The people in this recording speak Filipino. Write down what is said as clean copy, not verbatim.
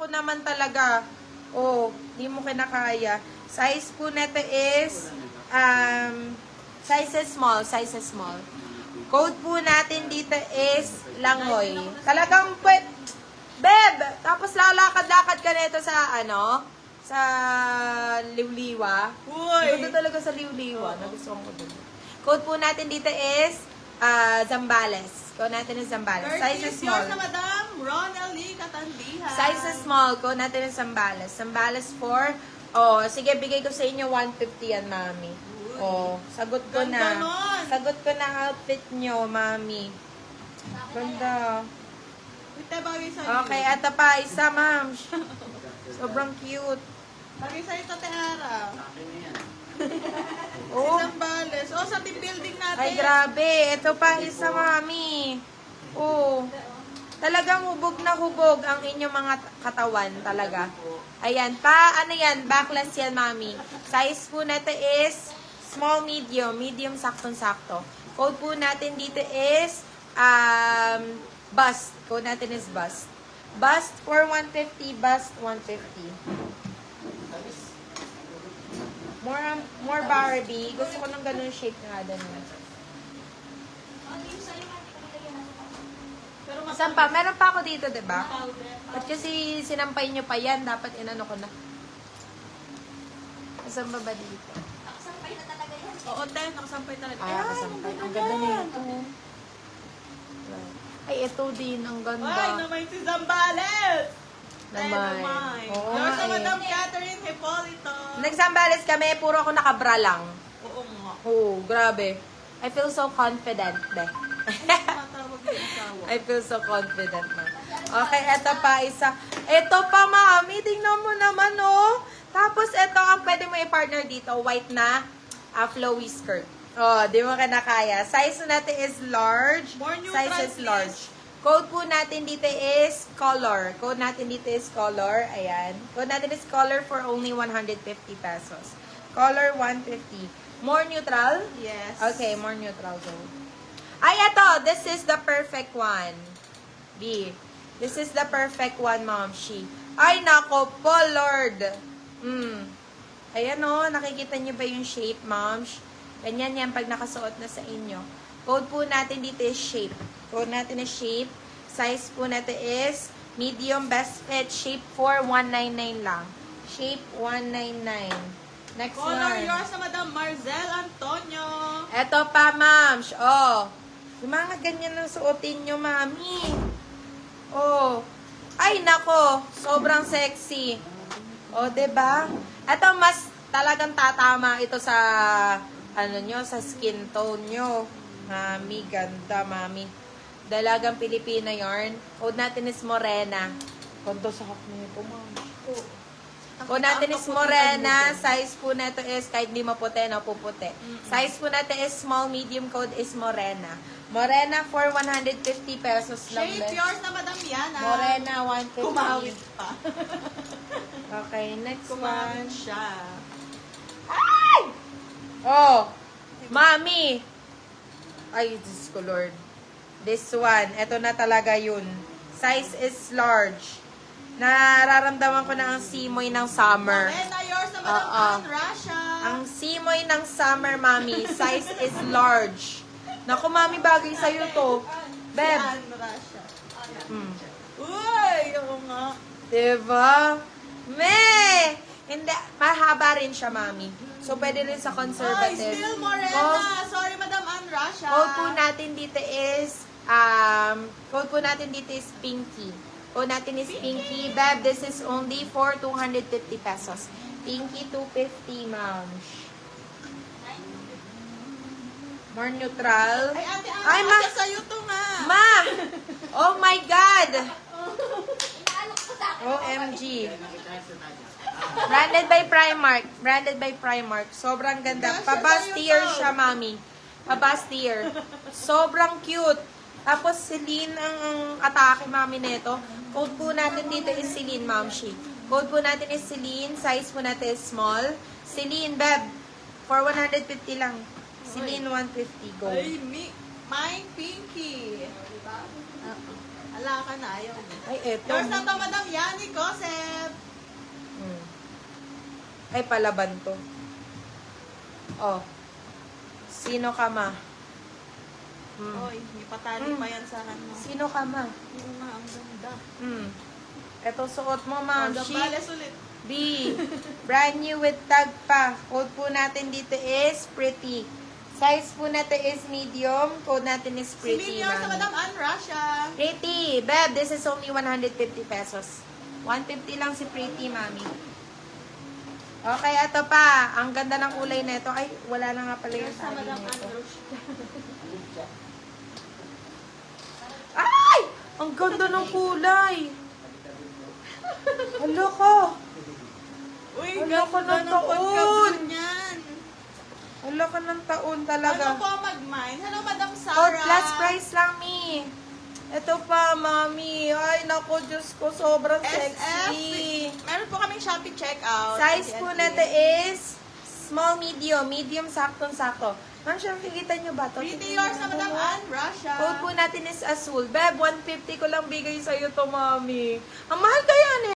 ko naman talaga. Oh, di mo kinakaya. Size po nito is, size is small. Code po natin dito is Langoy. Talagang Beb, tapos lalakad-lakad ka nito sa sa Liwliwa. Uy! Ito talaga sa Liwliwa. Nagustuhan ko dun. Code po natin dito is Zambales. Code natin is Zambales. Size is small. Yours na Madam Ronald Lee Katandihan. Size is small. Code natin is Zambales. Zambales 4. Oh, sige, bigay ko sa inyo 150 yan, mami. Oh, sagot ko Ganda na. nun. Sagot ko na outfit nyo, mami. Ganda. Ito bagay sa'yo. Okay, ito pa. Isa, ma'am. Sobrang cute. Bagay sa'yo ito, Tehara. Oh. Zambales. Oh, sa team building natin. Ay, grabe. Ito pa isa, mami. Oh. Talagang hubog na hubog ang inyong mga katawan talaga. Ayan. Ano yan? Backless yan, mami. Size po natin is small, medium. Medium, saktong-sakto. Code po natin dito is bust. Code natin is bust. Bust for 150. Bust 150. More Barbie. Gusto ko ng ganun shape nga doon. Saan pa? Meron pa ako dito, diba? At kasi sinampay nyo pa yan. Dapat inano ko na. Saan ba dito? Nakasampay na talaga yan. Oo, Teh. Nakasampay talaga. Kasampay. Ang ganda nito. Ay, ito din. Ang ganda. Ay, naman si Zambales. Naman. Oo Yours nga na eh. Madam Catherine Hipolito. Nagsambales kami, puro ako nakabra lang. Oo nga. Oo, grabe. I feel so confident, be. Matawag yung asawa. I feel so confident na. Okay, eto pa isa. Eto pa, mami. Tingnan mo naman, oh. Tapos, eto ang pwede mo i-partner dito. White na flowy skirt. Oh, di mo kinakaya. Size natin is large. More neutral, Size is please. large. Code po natin dito is color. Code natin dito is color. Ayan. Code natin is color for only 150 pesos. Color 150. More neutral? Yes. Okay, more neutral gold. Ay, ito. This is the perfect one. B. This is the perfect one, Ma'am Shi. Ay, nako po, Lord. Ayan o, nakikita niyo ba yung shape, Ma'am? Ganyan yan pag nakasuot na sa inyo. Code po natin dito is shape. Code natin is shape. Size po natin is medium best fit. Shape 4, 199 lang. Shape 199. Next Color one. yours na Madam Marzel Antonio. Eto pa, ma'am. Oh. Yung mga ganyan ang suotin nyo, mami. Oh. Ay, nako. Sobrang sexy. Oh, diba? Eto, mas talagang tatama ito sa, sa skin tone nyo. Mami, ganda, mami. Dalagang Pilipina yarn. Code natin is Morena. Kondo sa hak nito, mami. Oh. Kung natin is morena, size po natin is kahit di maputi, puputi. Size po natin is small, medium, code is morena. Morena for 150 pesos lang. Shape yours na Madam Yana. Morena, 150. Kumawit pa. Okay, next one. Kumawit siya. Ay! Oh! Mami! Ay, Diyos ko, Lord. This one, eto na talaga yun. Size is large. Nararamdaman ko na ang simoy ng summer. Morena yours na Madam Ann Rasha. Ang simoy ng summer, mami. Size is large. Naku, mami, bagay sa'yo to. Si Beb. Ann Rasha. Mm. Uy, oo nga. Diba? Me! Hindi, mahaba rin siya, mami. So, pwede rin sa Ay, conservative. still Morena. Sorry, Madam Ann Rasha. Code po natin dito is, Pinky. Code natin is Pinky. Beb, this is only for 250 pesos. Pinky, 250, ma'am. More neutral. Ay, ate, Ay, ma! sa'yo to nga. Ma! Oh my God! Inaalok ko sa akin. OMG. Branded by Primark. Branded by Primark. Sobrang ganda. Pabastier siya, mami. Pabastier. Sobrang cute. Tapos, Celine ang atake, mami, nito. Code po natin dito is Celine, ma'am, she. Code po natin is Celine. Size po natin is small. Celine, Beb. For 150 lang. Celine, 150. Go. Ay, mine Pinky. Ala, Wala ka na, ayaw mo. Ay, eto. Yours na to, Madam Yani Cosep. Hmm. Ay, palaban to. Oh. Sino ka ma? Hmm. Oy, may patali pa yan sa ano. Sino ka ma? Oo nga, ang ganda. Hmm. Eto suot mo, ma'am. Ang Chic. Zambales ulit. B. Brand new with tag pa. Code po natin dito is pretty. Size po natin is medium. Code natin is Si pretty. Minior sa ma'am. Madam Ann Russia. Pretty. Beb, this is only 150 pesos. 150 lang si pretty, mami. Okay, ito pa. Ang ganda ng kulay na ito. Ay, wala na nga pala yung Yours sa tali Madam Ann nito. Russia. Ay! Ang ganda ng kulay. Hala ka. Uy, Wala ka ganda ng ng taon. pagka-blue niyan. Hala ka ng taon Ano talaga. po mag-mine? Hello, Madam Oh, Sarah. plus price lang, mi. Ito pa, mami. Ay, nako, Diyos ko, sobrang SF. sexy. Meron po kaming Shopee checkout. Size po natin is small, medium. Medium, saktong-sakto. Ma'am, siya, nakikita nyo ba ito? Pretty yours na Madam Ann Russia. Code po natin is Azul. Beb, 150 ko lang bigay sa'yo to, mami. Ang mahal kaya